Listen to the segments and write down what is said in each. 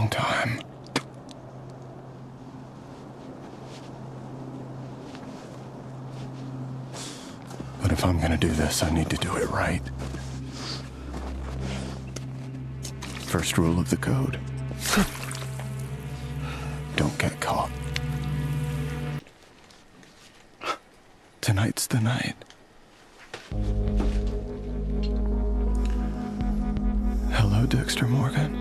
long time. But if I'm gonna do this, I need to do it right. First rule of the code. Don't get caught. Tonight's the night. Hello, Dexter Morgan.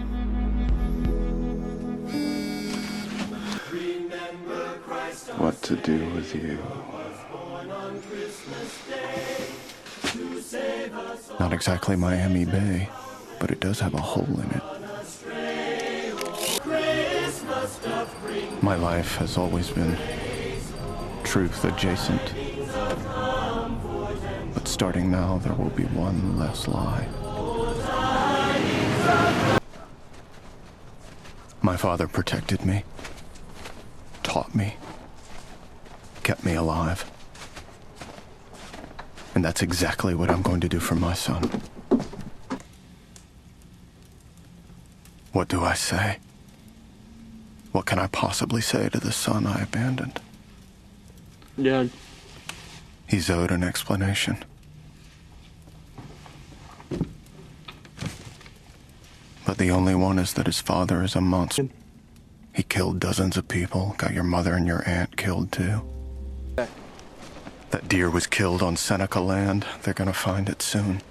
What to do with you? Not exactly Miami Bay, but it does have a hole in it. My life has always been truth adjacent. But starting now, there will be one less lie. My father protected me, taught me, kept me alive. And that's exactly what I'm going to do for my son. What do I say? What can I possibly say to the son I abandoned? Dad. He's owed an explanation. But the only one is that his father is a monster. He killed dozens of people, got your mother and your aunt killed too. That deer was killed on Seneca land. They're gonna find it soon.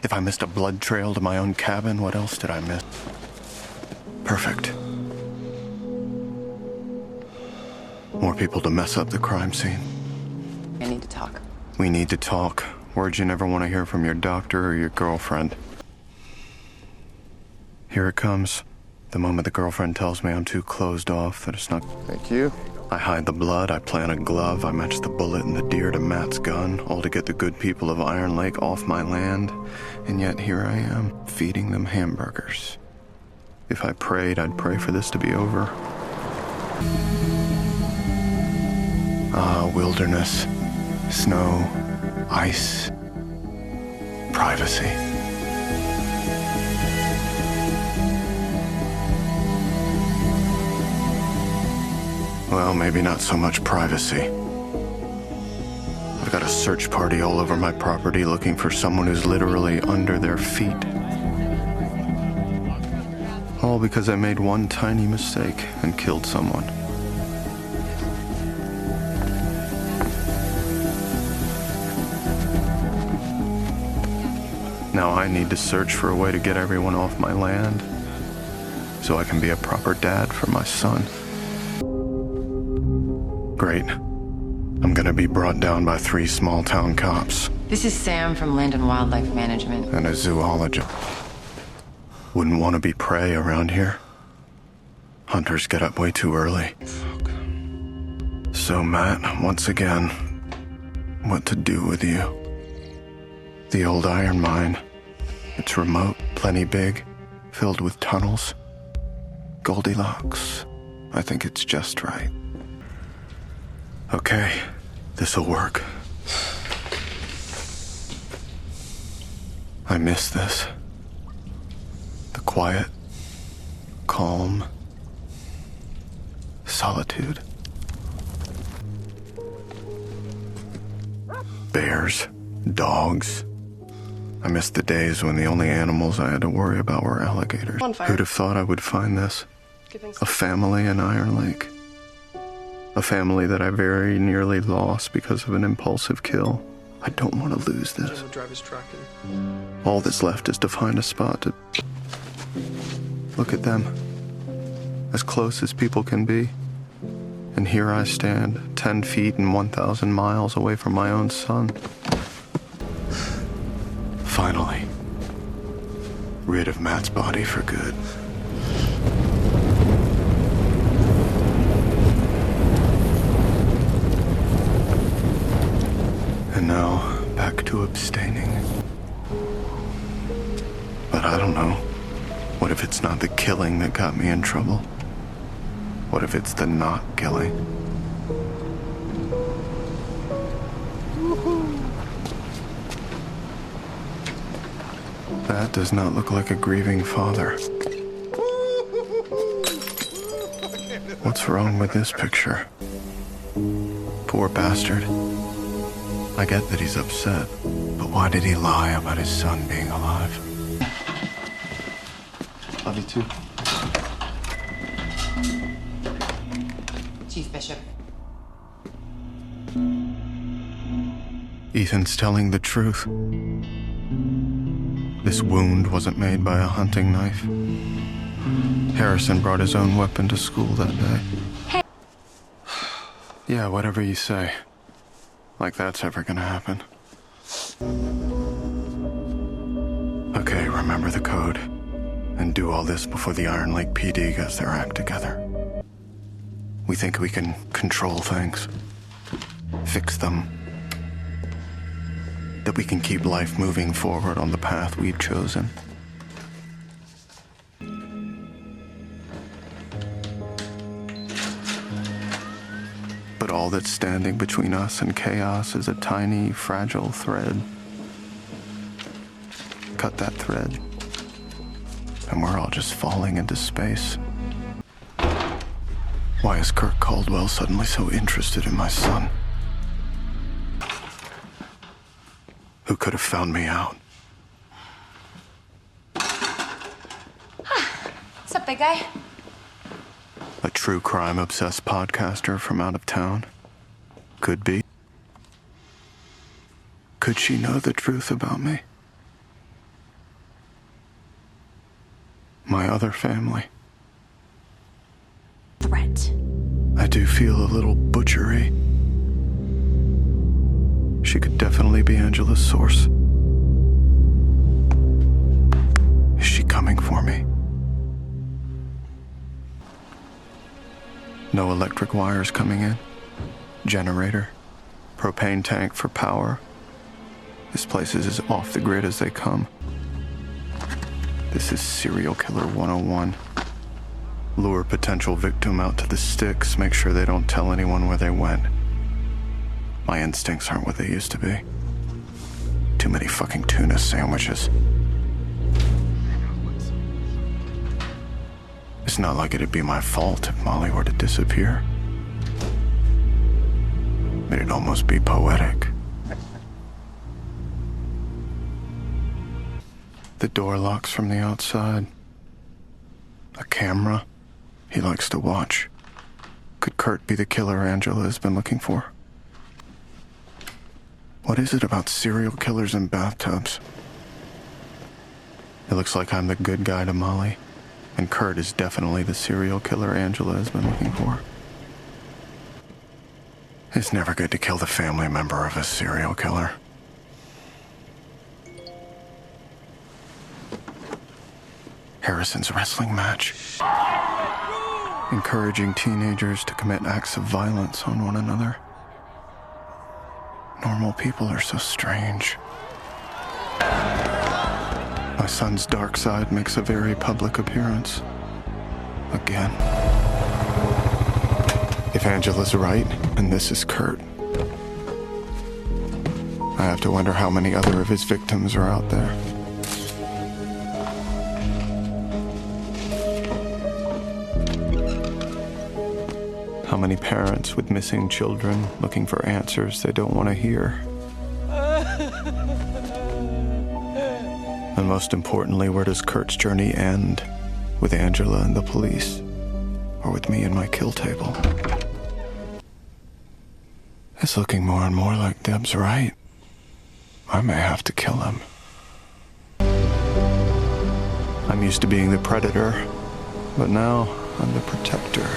If I missed a blood trail to my own cabin, what else did I miss? Perfect. More people to mess up the crime scene. I need to talk. We need to talk. Words you never want to hear from your doctor or your girlfriend. Here it comes. The moment the girlfriend tells me I'm too closed off, that it's not... Thank you. I hide the blood, I plant a glove, I match the bullet and the deer to Matt's gun, all to get the good people of Iron Lake off my land. And yet here I am, feeding them hamburgers. If I prayed, I'd pray for this to be over. Wilderness, snow, ice, privacy. Well, maybe not so much privacy. I've got a search party all over my property looking for someone who's literally under their feet. All because I made one tiny mistake and killed someone. Now I need to search for a way to get everyone off my land so I can be a proper dad for my son. Great. I'm gonna be brought down by 3 small-town cops. This is Sam from Land and Wildlife Management. And a zoologist. Wouldn't want to be prey around here. Hunters get up way too early. So, Matt, once again, what to do with you? The old iron mine. It's remote, plenty big, filled with tunnels. Goldilocks. I think it's just right. Okay, this'll work. I miss this. The quiet, calm, solitude. Bears, dogs. I miss the days when the only animals I had to worry about were alligators. Who'd have thought I would find this? A family in Iron Lake. A family that I very nearly lost because of an impulsive kill. I don't want to lose this. All that's left is to find a spot to... Look at them. As close as people can be. And here I stand, 10 feet and 1,000 miles away from my own son. Finally. Rid of Matt's body for good. And now, back to abstaining. But I don't know. What if it's not the killing that got me in trouble? What if it's the not killing? That does not look like a grieving father. What's wrong with this picture? Poor bastard. I get that he's upset, but why did he lie about his son being alive? Love you too. Chief Bishop. Ethan's telling the truth. This wound wasn't made by a hunting knife. Harrison brought his own weapon to school that day. Hey. Yeah, whatever you say. Like that's ever gonna happen. Okay, remember the code. And do all this before the Iron Lake PD gets their act together. We think we can control things. Fix them. That we can keep life moving forward on the path we've chosen. But all that's standing between us and chaos is a tiny, fragile thread. Cut that thread, and we're all just falling into space. Why is Kurt Caldwell suddenly so interested in my son? Who could have found me out? What's up, big guy? A true crime-obsessed podcaster from out of town? Could be. Could she know the truth about me? My other family. Threat. I do feel a little butchery. She could definitely be Angela's source. Is she coming for me? No electric wires coming in. Generator. Propane tank for power. This place is as off the grid as they come. This is serial killer 101. Lure potential victim out to the sticks, make sure they don't tell anyone where they went. My instincts aren't what they used to be. Too many fucking tuna sandwiches. It's not like it'd be my fault if Molly were to disappear. It'd almost be poetic. The door locks from the outside. A camera. He likes to watch. Could Kurt be the killer Angela has been looking for? What is it about serial killers in bathtubs? It looks like I'm the good guy to Molly, and Kurt is definitely the serial killer Angela has been looking for. It's never good to kill the family member of a serial killer. Harrison's wrestling match. Encouraging teenagers to commit acts of violence on one another. Normal people are so strange. My son's dark side makes a very public appearance. Again. If Angela's right, and this is Kurt, I have to wonder how many other of his victims are out there. How many parents with missing children looking for answers they don't want to hear? And most importantly, where does Kurt's journey end? With Angela and the police? Or with me and my kill table? It's looking more and more like Deb's right. I may have to kill him. I'm used to being the predator, but now I'm the protector.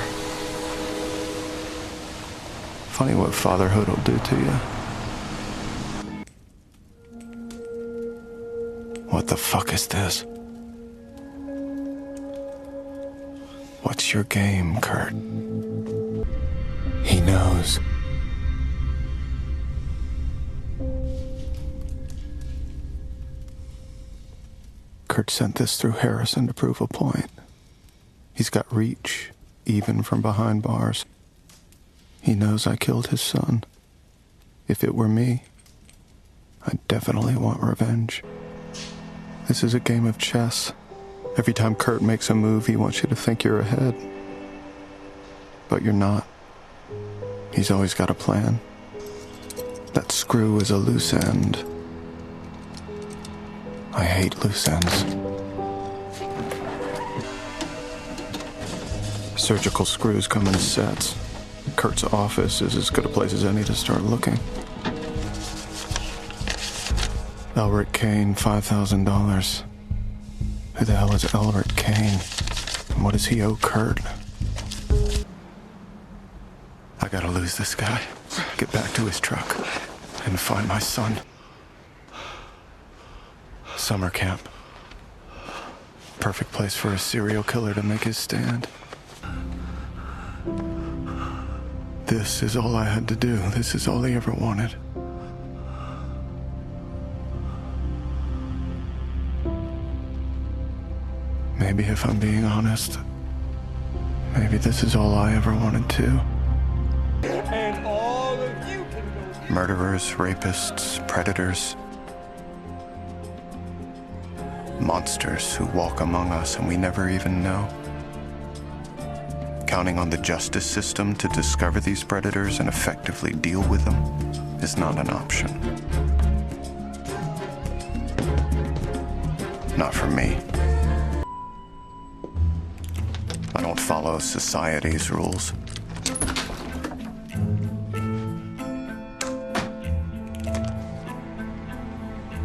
Funny what fatherhood will do to you. What the fuck is this? What's your game, Kurt? He knows. Kurt sent this through Harrison to prove a point. He's got reach, even from behind bars. He knows I killed his son. If it were me, I'd definitely want revenge. This is a game of chess. Every time Kurt makes a move, he wants you to think you're ahead. but you're not. He's always got a plan. That screw is a loose end. I hate loose ends. Surgical screws come in sets. Kurt's office is as good a place as any to start looking. Elric Kane, $5,000. Who the hell is Elric Kane? And what does he owe Kurt? I gotta lose this guy, get back to his truck, and find my son. Summer camp. Perfect place for a serial killer to make his stand. This is all I had to do. This is all he ever wanted. Maybe if I'm being honest, maybe this is all I ever wanted too. And all of you can go. Murderers, rapists, predators. Monsters who walk among us and we never even know. Counting on the justice system to discover these predators and effectively deal with them is not an option. Not for me. I don't follow society's rules.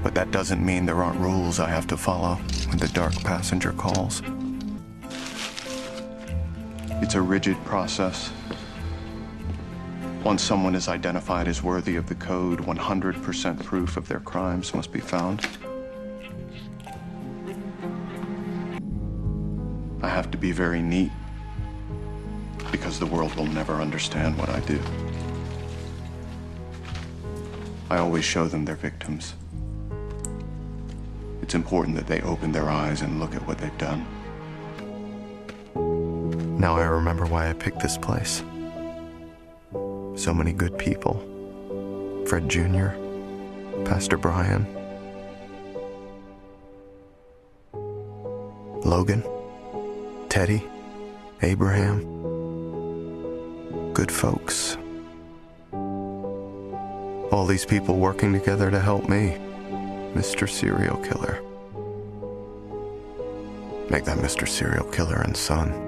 But that doesn't mean there aren't rules I have to follow when the dark passenger calls. It's a rigid process. Once someone is identified as worthy of the code, 100% proof of their crimes must be found. I have to be very neat because the world will never understand what I do. I always show them their victims. It's important that they open their eyes and look at what they've done. Now I remember why I picked this place. So many good people. Fred Jr., Pastor Brian, Logan, Teddy, Abraham. Good folks. All these people working together to help me, Mr. Serial Killer. Make that Mr. Serial Killer and son.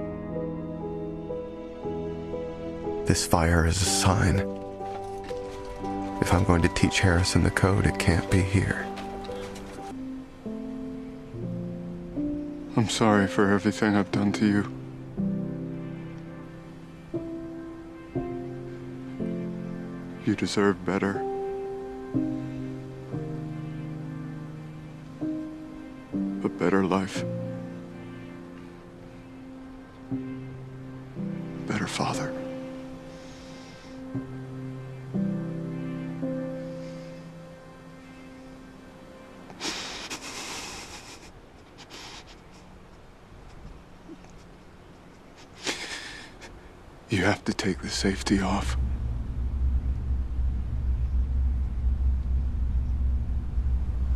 This fire is a sign. If I'm going to teach Harrison the code, it can't be here. I'm sorry for everything I've done to you. You deserve better. A better life. Better father. You have to take the safety off.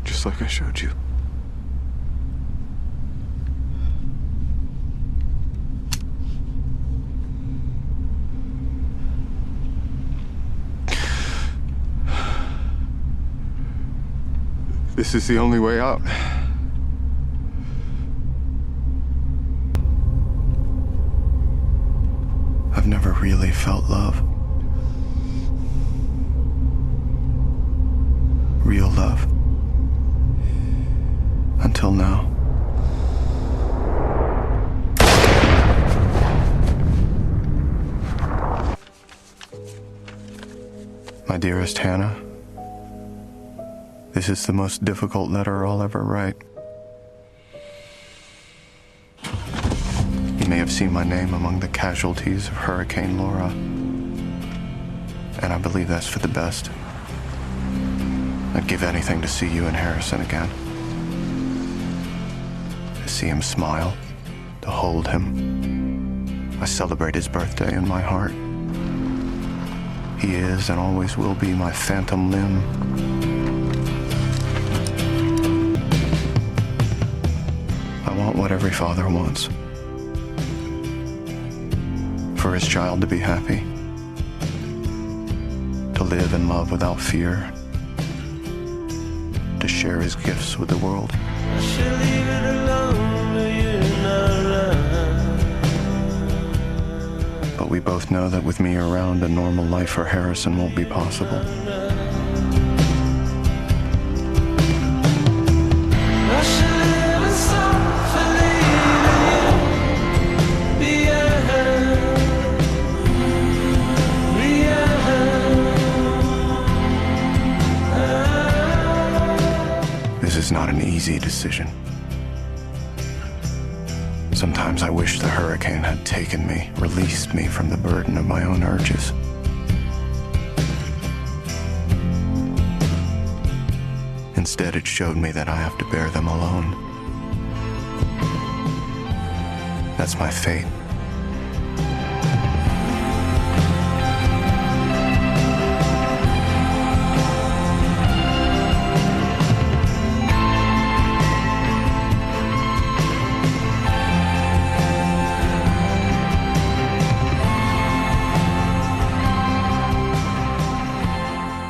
Just like I showed you. This is the only way out. I've never really felt love. Real love. Until now. My dearest Hannah, this is the most difficult letter I'll ever write. You may have seen my name among the casualties of Hurricane Laura, and I believe that's for the best. I'd give anything to see you and Harrison again. To see him smile, to hold him. I celebrate his birthday in my heart. He is and always will be my phantom limb. I want what every father wants. for his child to be happy, to live and love without fear, to share his gifts with the world. I should leave it alone, but you're not around. But we both know that with me around, a normal life for Harrison won't be possible. I should live in softly behind. This is not an easy decision. Sometimes I wish the hurricane had taken me, released me from the burden of my own urges. Instead, it showed me that I have to bear them alone. That's my fate.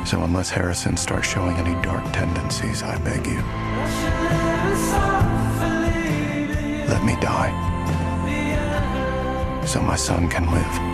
So unless Harrison starts showing any dark tendencies, I beg you, let me die so my son can live.